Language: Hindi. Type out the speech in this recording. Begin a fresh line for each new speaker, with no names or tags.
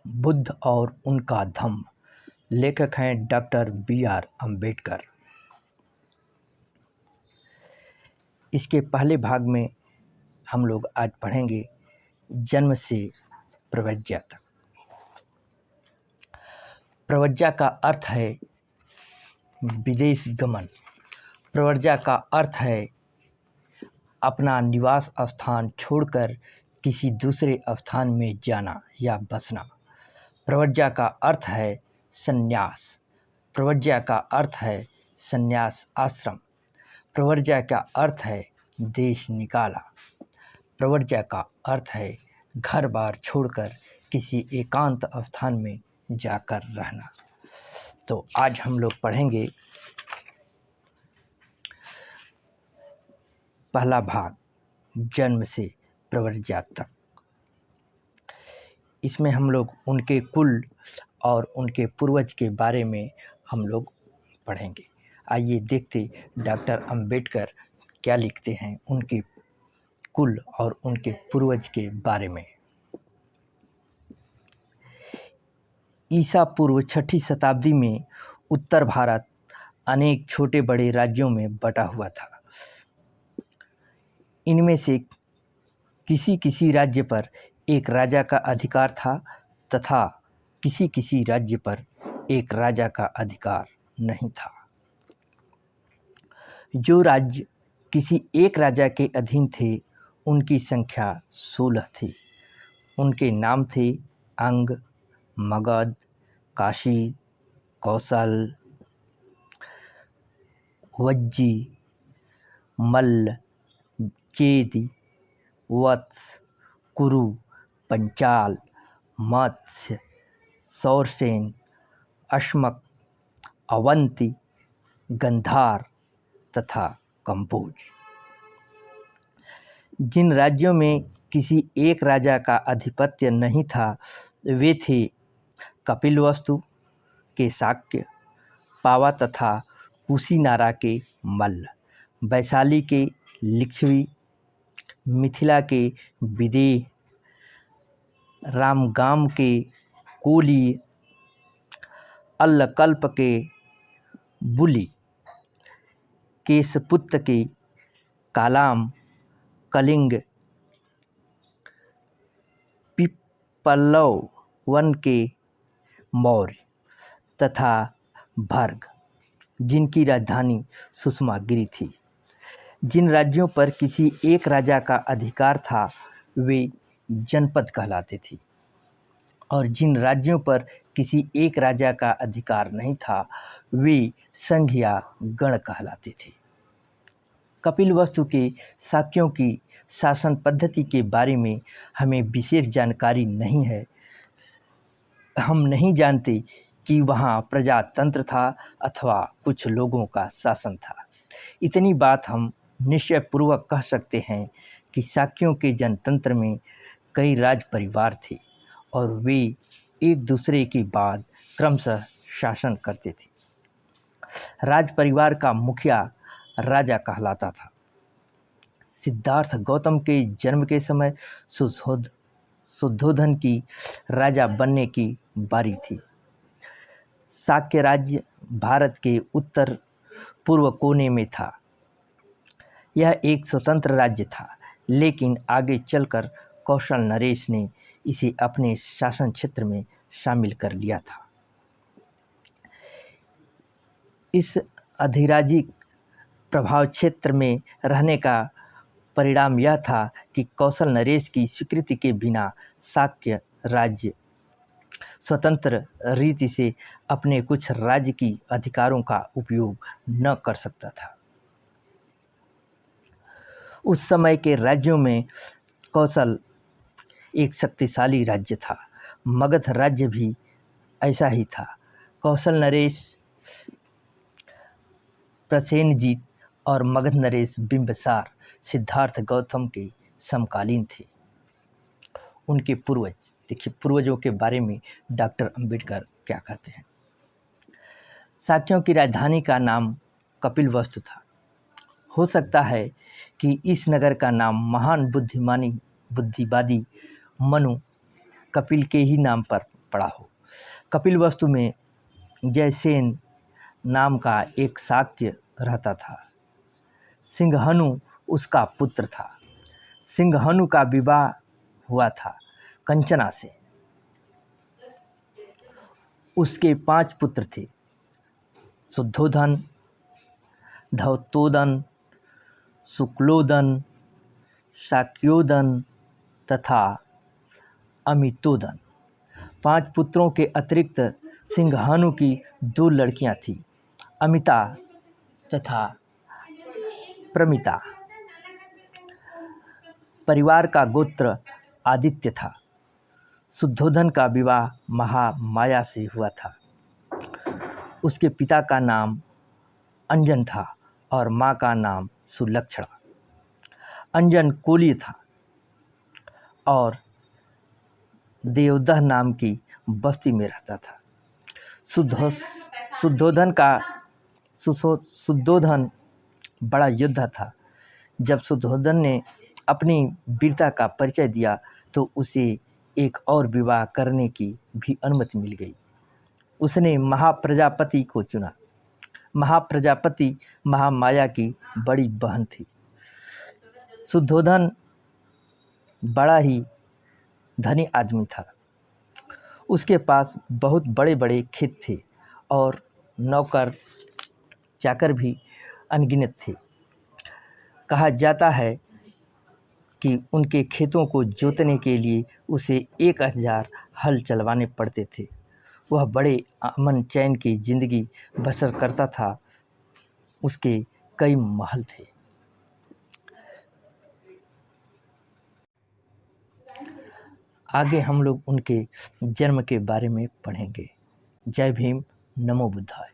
बुद्ध और उनका धम्म। लेखक हैं डॉक्टर बी.आर. अम्बेडकर। इसके पहले भाग में हम लोग आज पढ़ेंगे जन्म से प्रव्रज्या तक। प्रव्रज्या का अर्थ है विदेश गमन। प्रव्रज्या का अर्थ है अपना निवास स्थान छोड़कर किसी दूसरे स्थान में जाना या बसना। प्रव्रज्या का अर्थ है संन्यास। प्रव्रज्या का अर्थ है संन्यास आश्रम। प्रव्रज्या का अर्थ है देश निकाला। प्रव्रज्या का अर्थ है घर बार छोड़कर किसी एकांत स्थान में जाकर रहना। तो आज हम लोग पढ़ेंगे पहला भाग, जन्म से प्रव्रज्या तक। इसमें हम लोग उनके कुल और उनके पूर्वज के बारे में हम लोग पढ़ेंगे। आइए देखते डॉक्टर अम्बेडकर क्या लिखते हैं उनके कुल और उनके पूर्वज के बारे में। ईसा पूर्व 6ठी शताब्दी में उत्तर भारत अनेक छोटे बड़े राज्यों में बटा हुआ था। इनमें से किसी किसी राज्य पर एक राजा का अधिकार था तथा किसी किसी राज्य पर एक राजा का अधिकार नहीं था। जो राज्य किसी एक राजा के अधीन थे उनकी संख्या 16 थी। उनके नाम थे अंग, मगध, काशी, कौशल, वज्जी, मल्ल, चेदी, वत्स, कुरु, पंचाल, मत्स्य, सौरसेन, अश्मक, अवंती, गंधार तथा कंबोज। जिन राज्यों में किसी एक राजा का आधिपत्य नहीं था वे थे कपिलवस्तु के शाक्य, पावा तथा कुशीनारा के मल्ल, वैशाली के लिच्छवी, मिथिला के विदेह, रामगाम के कोली, अल्लकल्प के बुली, केशपुत्त के कालाम, कलिंग, पिप्पलव वन के मौर्य तथा भर्ग, जिनकी राजधानी सुषमागिरी थी। जिन राज्यों पर किसी एक राजा का अधिकार था वे जनपद कहलाते थे और जिन राज्यों पर किसी एक राजा का अधिकार नहीं था वे संघ या गण कहलाते थे। कपिलवस्तु के शाक्यों की शासन पद्धति के बारे में हमें विशेष जानकारी नहीं है। हम नहीं जानते कि वहाँ प्रजातंत्र था अथवा कुछ लोगों का शासन था। इतनी बात हम निश्चयपूर्वक कह सकते हैं कि शाक्यों के जनतंत्र में कई राज परिवार थे और वे एक दूसरे के बाद क्रमशः शासन करते थे। राज परिवार का मुखिया राजा कहलाता था। सिद्धार्थ गौतम के जन्म के समय शुद्धोधन की राजा बनने की बारी थी। शाक्य राज्य भारत के उत्तर पूर्व कोने में था। यह एक स्वतंत्र राज्य था, लेकिन आगे चलकर कौशल नरेश ने इसे अपने शासन क्षेत्र में शामिल कर लिया था। इस अधिराजिक प्रभाव क्षेत्र में रहने का परिणाम यह था कि कौशल नरेश की स्वीकृति के बिना शाक्य राज्य स्वतंत्र रीति से अपने कुछ राज्य की अधिकारों का उपयोग न कर सकता था। उस समय के राज्यों में कौशल एक शक्तिशाली राज्य था। मगध राज्य भी ऐसा ही था। कौशल नरेश प्रसेनजीत और मगध नरेश बिंबिसार सिद्धार्थ गौतम के समकालीन थे। उनके पूर्वज, देखिए पूर्वजों के बारे में डॉक्टर अम्बेडकर क्या कहते हैं। शाक्यों की राजधानी का नाम कपिलवस्तु था। हो सकता है कि इस नगर का नाम महान बुद्धिवादी मनु कपिल के ही नाम पर पड़ा हो। कपिलवस्तु में जयसेन नाम का एक शाक्य रहता था। सिंहनु उसका पुत्र था। सिंहनु का विवाह हुआ था कंचना से। उसके 5 पुत्र थे, शुद्धोधन, धौतोदन, शुक्लोदन, शाक्योदन तथा अमितोदन। 5 पुत्रों के अतिरिक्त सिंहनु की 2 लड़कियां थीं, अमिता तथा प्रमिता। परिवार का गोत्र आदित्य था। शुद्धोधन का विवाह महामाया से हुआ था। उसके पिता का नाम अंजन था और माँ का नाम सुलक्षणा। अंजन कोली था और देवदह नाम की बस्ती में रहता था। शुद्धोधन बड़ा योद्धा था। जब शुद्धोधन ने अपनी वीरता का परिचय दिया तो उसे एक और विवाह करने की भी अनुमति मिल गई। उसने महाप्रजापति को चुना। महाप्रजापति महामाया की बड़ी बहन थी। शुद्धोधन बड़ा ही धनी आदमी था। उसके पास बहुत बड़े बड़े खेत थे और नौकर चाकर भी अनगिनत थे। कहा जाता है कि उनके खेतों को जोतने के लिए उसे 1000 हल चलवाने पड़ते थे। वह बड़े अमन चैन की जिंदगी बसर करता था। उसके कई महल थे। आगे हम लोग उनके जन्म के बारे में पढ़ेंगे। जय भीम, नमो बुद्धाय।